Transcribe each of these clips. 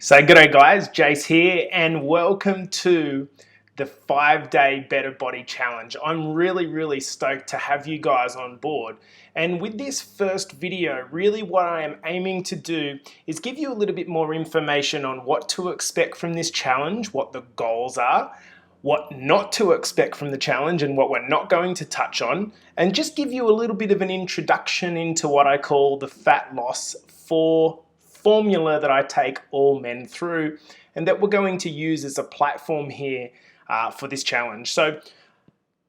So g'day guys, Jace here and welcome to the 5-day Better Body Challenge. I'm really stoked to have you guys on board. And with this first video, really what I am aiming to do is give you a little bit more information on what to expect from this challenge, what the goals are, what not to expect from the challenge and what we're not going to touch on, and just give you a little bit of an introduction into what I call the fat loss formula that I take all men through and that we're going to use as a platform here for this challenge. So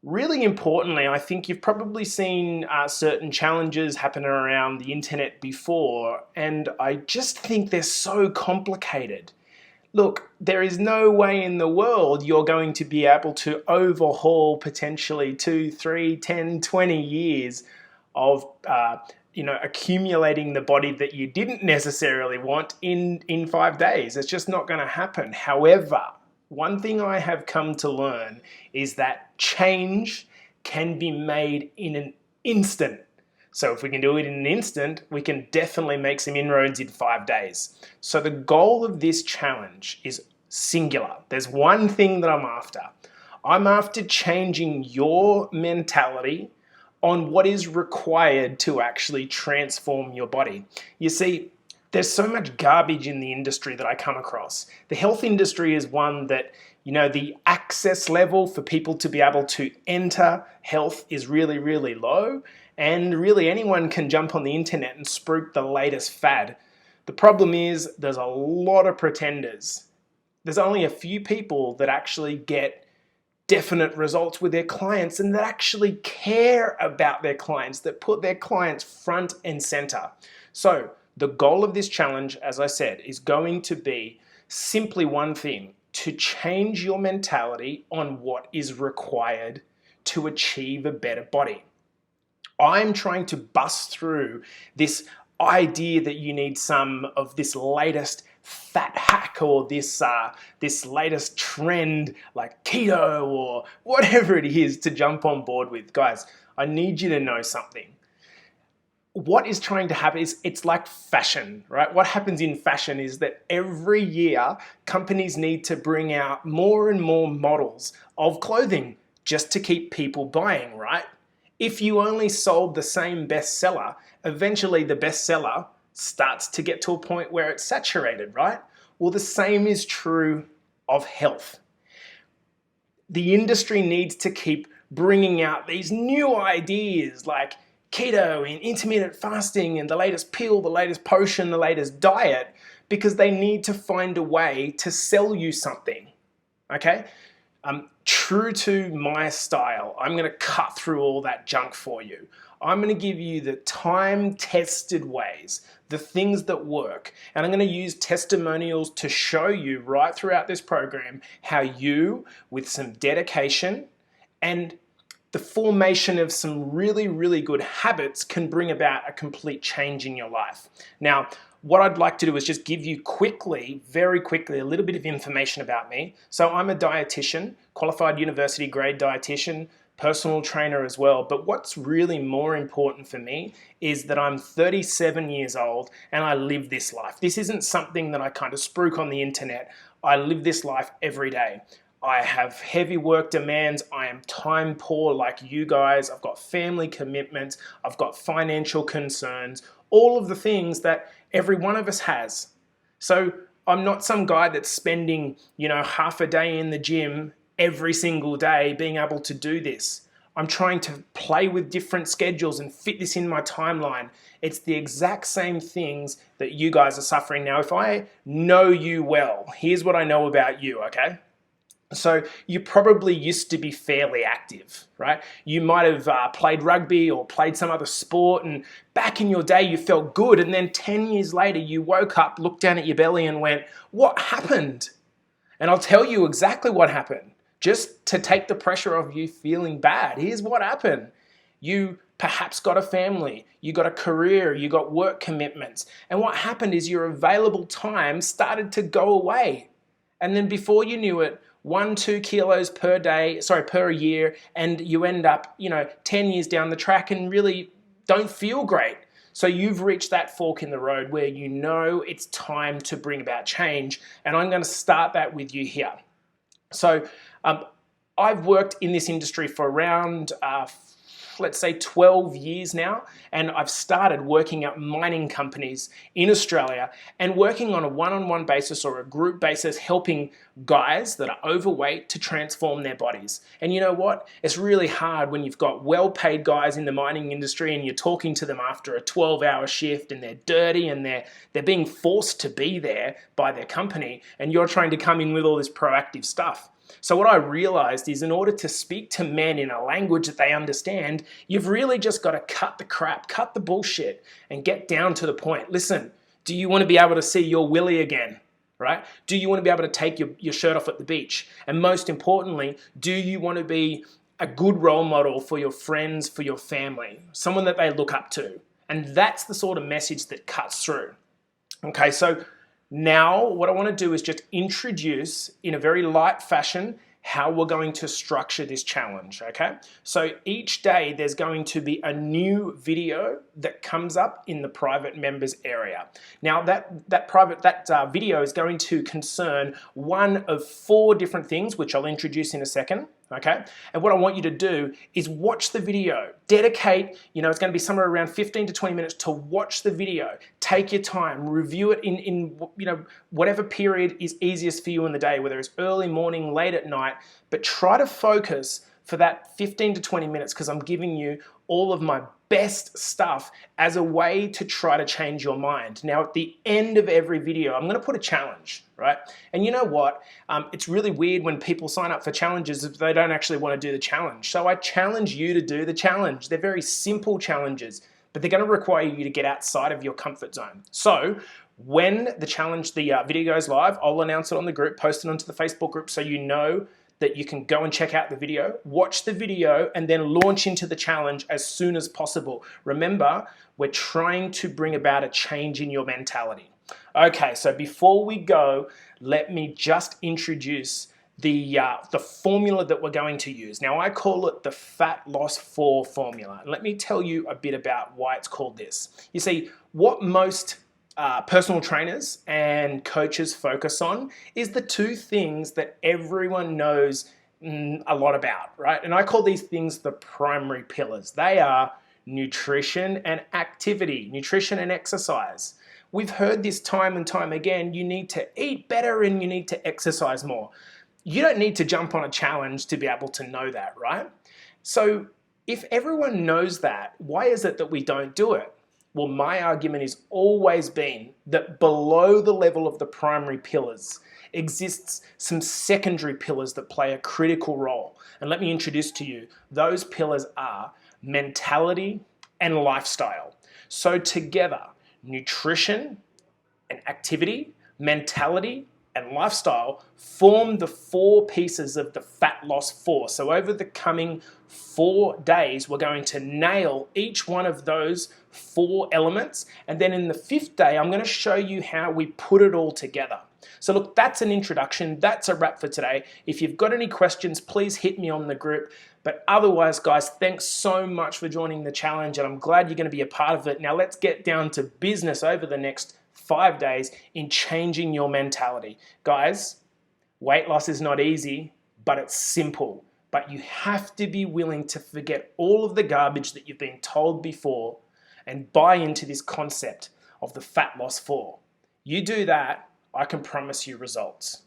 really importantly, I think you've probably seen certain challenges happen around the internet before, and I just think they're so complicated. Look, there is no way in the world you're going to be able to overhaul potentially 2, 3, 10, 20 years of accumulating the body that you didn't necessarily want in 5 days. It's just not going to happen. However, one thing I have come to learn is that change can be made in an instant. So if we can do it in an instant, we can definitely make some inroads in 5 days. So the goal of this challenge is singular. There's one thing that I'm after. I'm after changing your mentality on what is required to actually transform your body. You see, there's so much garbage in the industry that I come across. The health industry is one that, the access level for people to be able to enter health is really low, and really anyone can jump on the internet and spruik the latest fad. The problem is there's a lot of pretenders. There's only a few people that actually get definite results with their clients and that actually care about their clients, that put their clients front and center. So the goal of this challenge, as I said, is going to be simply one thing: to change your mentality on what is required to achieve a better body. I'm trying to bust through this idea that you need some of this latest fat hack or this latest trend like keto or whatever it is to jump on board with. Guys, I need you to know something. What is trying to happen is it's like fashion, right? What happens in fashion is that every year companies need to bring out more and more models of clothing just to keep people buying, right? If you only sold the same bestseller, eventually the bestseller starts to get to a point where it's saturated, right? Well, the same is true of health. The industry needs to keep bringing out these new ideas like keto and intermittent fasting and the latest pill, the latest potion, the latest diet, because they need to find a way to sell you something, okay? True to my style, I'm going to cut through all that junk for you. I'm going to give you the time-tested ways, the things that work, and I'm going to use testimonials to show you right throughout this program how you, with some dedication and the formation of some really good habits, can bring about a complete change in your life. Now, what I'd like to do is just give you very quickly, a little bit of information about me. So I'm a dietitian, qualified university grade dietitian, personal trainer as well. But what's really more important for me is that I'm 37 years old and I live this life. This isn't something that I kind of spruik on the internet. I live this life every day. I have heavy work demands. I am time poor like you guys. I've got family commitments. I've got financial concerns, all of the things that every one of us has. So I'm not some guy that's spending, half a day in the gym every single day being able to do this. I'm trying to play with different schedules and fit this in my timeline. It's the exact same things that you guys are suffering. Now, if I know you well, here's what I know about you, okay? So you probably used to be fairly active, right? You might have played rugby or played some other sport, and back in your day you felt good, and then 10 years later you woke up, looked down at your belly and went, what happened? And I'll tell you exactly what happened, just to take the pressure off you feeling bad. Here's what happened. You perhaps got a family, you got a career, you got work commitments, and what happened is your available time started to go away. And then before you knew it, 1-2 kilos per year, and you end up, 10 years down the track and really don't feel great. So you've reached that fork in the road where you know it's time to bring about change, and I'm going to start that with you here. So I've worked in this industry for around let's say 12 years now, and I've started working at mining companies in Australia and working on a one-on-one basis or a group basis, helping guys that are overweight to transform their bodies. And you know what? It's really hard when you've got well-paid guys in the mining industry and you're talking to them after a 12-hour shift and they're dirty and they're being forced to be there by their company, and you're trying to come in with all this proactive stuff. So what I realized is, in order to speak to men in a language that they understand, you've really just got to cut the crap, cut the bullshit, and get down to the point. Listen, do you want to be able to see your willy again? Right? Do you want to be able to take your shirt off at the beach? And most importantly, do you want to be a good role model for your friends, for your family, someone that they look up to? And that's the sort of message that cuts through. Okay, so now what I want to do is just introduce in a very light fashion how we're going to structure this challenge, okay? So each day there's going to be a new video that comes up in the private members area. Now that video is going to concern one of 4 different things, which I'll introduce in a second, okay? And what I want you to do is watch the video, dedicate, it's going to be somewhere around 15 to 20 minutes to watch the video. Take your time, review it in whatever period is easiest for you in the day, whether it's early morning, late at night, but try to focus for that 15 to 20 minutes, because I'm giving you all of my best stuff as a way to try to change your mind. Now, at the end of every video, I'm going to put a challenge, right? And you know what? It's really weird when people sign up for challenges if they don't actually want to do the challenge. So I challenge you to do the challenge. They're very simple challenges, but they're going to require you to get outside of your comfort zone. So when the video goes live, I'll announce it on the group, post it onto the Facebook group so you know that you can go and check out the video, watch the video, and then launch into the challenge as soon as possible. Remember, we're trying to bring about a change in your mentality. Okay, so before we go, let me just introduce the formula that we're going to use. Now, I call it the Fat Loss 4 formula. And let me tell you a bit about why it's called this. You see, what most personal trainers and coaches focus on is the 2 things that everyone knows a lot about, right? And I call these things the primary pillars. They are nutrition and activity, nutrition and exercise. We've heard this time and time again, you need to eat better and you need to exercise more. You don't need to jump on a challenge to be able to know that, right? So if everyone knows that, why is it that we don't do it? Well, my argument has always been that below the level of the primary pillars exists some secondary pillars that play a critical role. And let me introduce to you, those pillars are mentality and lifestyle. So together, nutrition and activity, mentality and lifestyle form the 4 pieces of the Fat Loss 4. So over the coming 4 days, we're going to nail each one of those 4 elements. And then in the 5th day, I'm going to show you how we put it all together. So look, that's an introduction. That's a wrap for today. If you've got any questions, please hit me on the group. But otherwise, guys, thanks so much for joining the challenge, and I'm glad you're going to be a part of it. Now let's get down to business over the next 5 days in changing your mentality. Guys, weight loss is not easy, but it's simple. But you have to be willing to forget all of the garbage that you've been told before and buy into this concept of the Fat Loss 4. You do that, I can promise you results.